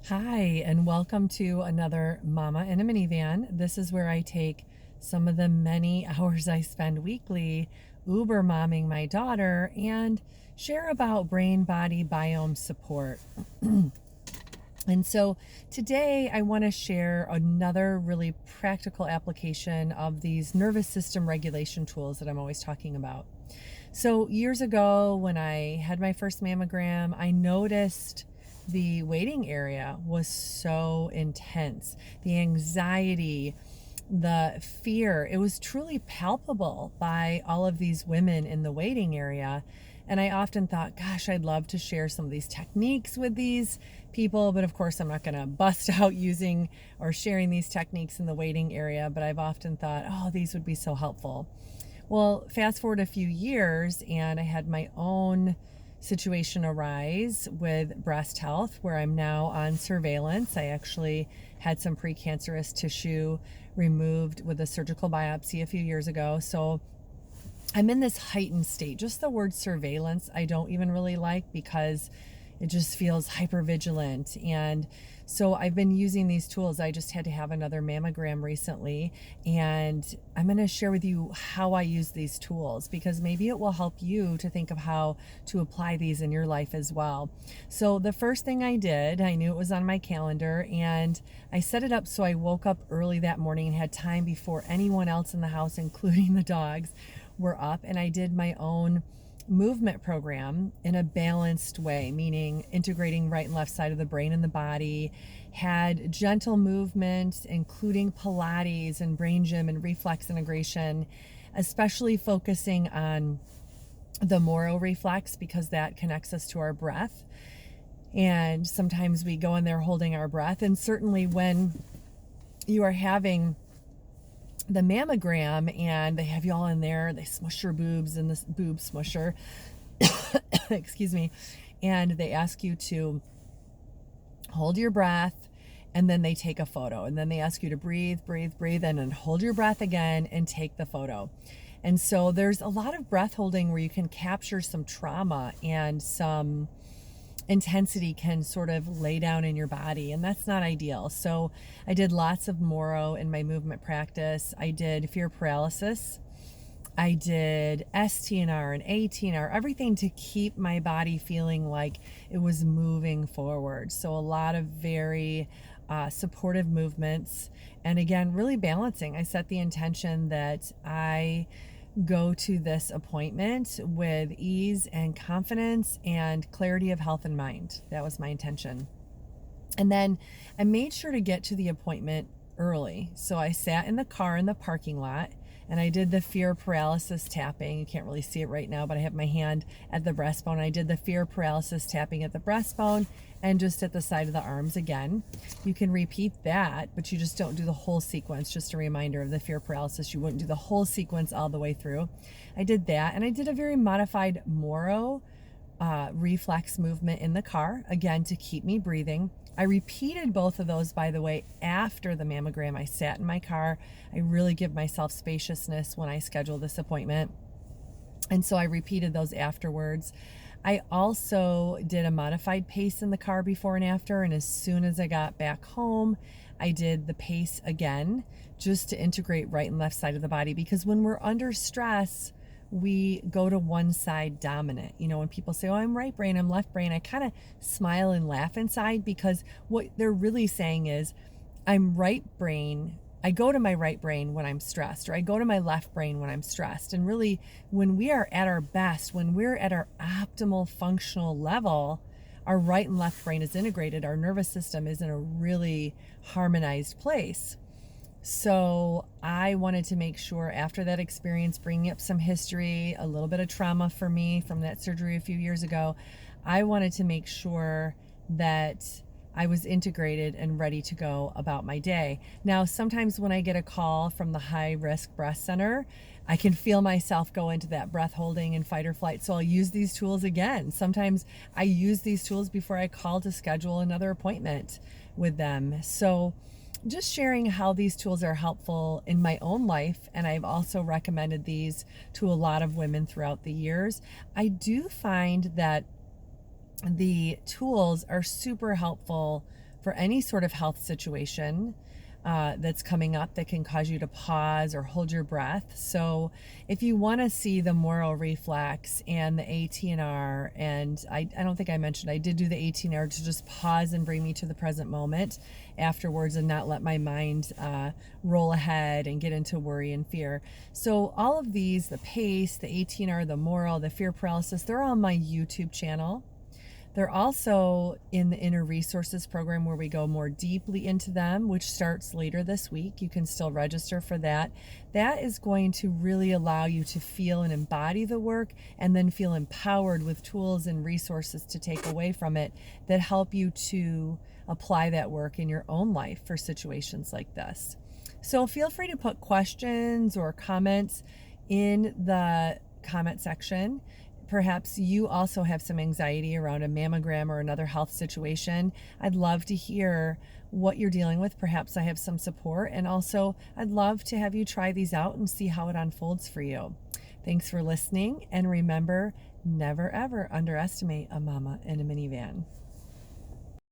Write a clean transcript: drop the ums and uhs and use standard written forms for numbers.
Hi, and welcome to another Mama in a Minivan. This is where I take some of the many hours I spend weekly Uber momming my daughter and share about brain body biome support. And so today I want to share another really practical application of these nervous system regulation tools that I'm always talking about. So years ago, when I had my first mammogram, I noticed the waiting area was so intense. The anxiety, the fear, it was truly palpable by all of these women in the waiting area. And I often thought, gosh, I'd love to share some of these techniques with these people. But of course, I'm not going to bust out using or sharing these techniques in the waiting area. But I've often thought, oh, these would be so helpful. Well, fast forward a few years, and I had my own situation arise with breast health where I'm now on surveillance. I actually had some precancerous tissue removed with a surgical biopsy a few years ago. So I'm in this heightened state. Just the word surveillance, I don't even really like because it just feels hypervigilant. And so I've been using these tools. I just had to have another mammogram recently, and I'm going to share with you how I use these tools because maybe it will help you to think of how to apply these in your life as well. So the first thing I did, I knew it was on my calendar, and I set it up so I woke up early that morning and had time before anyone else in the house, including the dogs, were up, and I did my own movement program in a balanced way, meaning integrating right and left side of the brain and the body, had gentle movement, including Pilates and brain gym and reflex integration, especially focusing on the Moro reflex because that connects us to our breath. And sometimes we go in there holding our breath. And certainly when you are having the mammogram and they have you all in there, they smush your boobs in this boob smusher, excuse me, and they ask you to hold your breath, and then they take a photo, and then they ask you to breathe, and then hold your breath again and take the photo. And so there's a lot of breath holding where you can capture some trauma and some intensity can sort of lay down in your body, and that's not ideal. So I did lots of Moro in my movement practice. I did fear paralysis. I did STNR and ATNR, everything to keep my body feeling like it was moving forward. So a lot of very supportive movements. And again, really balancing. I set the intention that I go to this appointment with ease and confidence and clarity of health and mind. That was my intention. And then I made sure to get to the appointment early. So I sat in the car in the parking lot and I did the fear paralysis tapping. You can't really see it right now, but I have my hand at the breastbone. I did the fear paralysis tapping at the breastbone and just at the side of the arms again. You can repeat that, but you just don't do the whole sequence. Just a reminder of the fear paralysis. You wouldn't do the whole sequence all the way through. I did that, and I did a very modified Moro reflex movement in the car, again, to keep me breathing. I repeated both of those, by the way, after the mammogram. I sat in my car. I really give myself spaciousness when I schedule this appointment. And so I repeated those afterwards. I also did a modified pace in the car before and after. And as soon as I got back home, I did the pace again, just to integrate right and left side of the body. Because when we're under stress, we go to one side dominant. You know, when people say, oh, I'm right brain, I'm left brain, I kind of smile and laugh inside because what they're really saying is, I'm right brain. I go to my right brain when I'm stressed, or I go to my left brain when I'm stressed. And really, when we are at our best, when we're at our optimal functional level, our right and left brain is integrated. Our nervous system is in a really harmonized place. So I wanted to make sure after that experience, bringing up some history, a little bit of trauma for me from that surgery a few years ago, I wanted to make sure that I was integrated and ready to go about my day. Now, sometimes when I get a call from the high risk breast center, I can feel myself go into that breath holding and fight or flight. So I'll use these tools again. Sometimes I use these tools before I call to schedule another appointment with them. So just sharing how these tools are helpful in my own life, and I've also recommended these to a lot of women throughout the years. I do find that the tools are super helpful for any sort of health situation that's coming up that can cause you to pause or hold your breath. So if you want to see the moral reflex and the ATNR, and I don't think I mentioned, I did do the ATNR to just pause and bring me to the present moment afterwards and not let my mind roll ahead and get into worry and fear. So all of these, the PACE, the ATNR, the moral, the fear paralysis, they're on my YouTube channel. They're also in the Inner Resources program where we go more deeply into them, which starts later this week. You can still register for that. That is going to really allow you to feel and embody the work and then feel empowered with tools and resources to take away from it that help you to apply that work in your own life for situations like this. So feel free to put questions or comments in the comment section. Perhaps you also have some anxiety around a mammogram or another health situation. I'd love to hear what you're dealing with. Perhaps I have some support. And also, I'd love to have you try these out and see how it unfolds for you. Thanks for listening. And remember, never ever underestimate a mama in a minivan.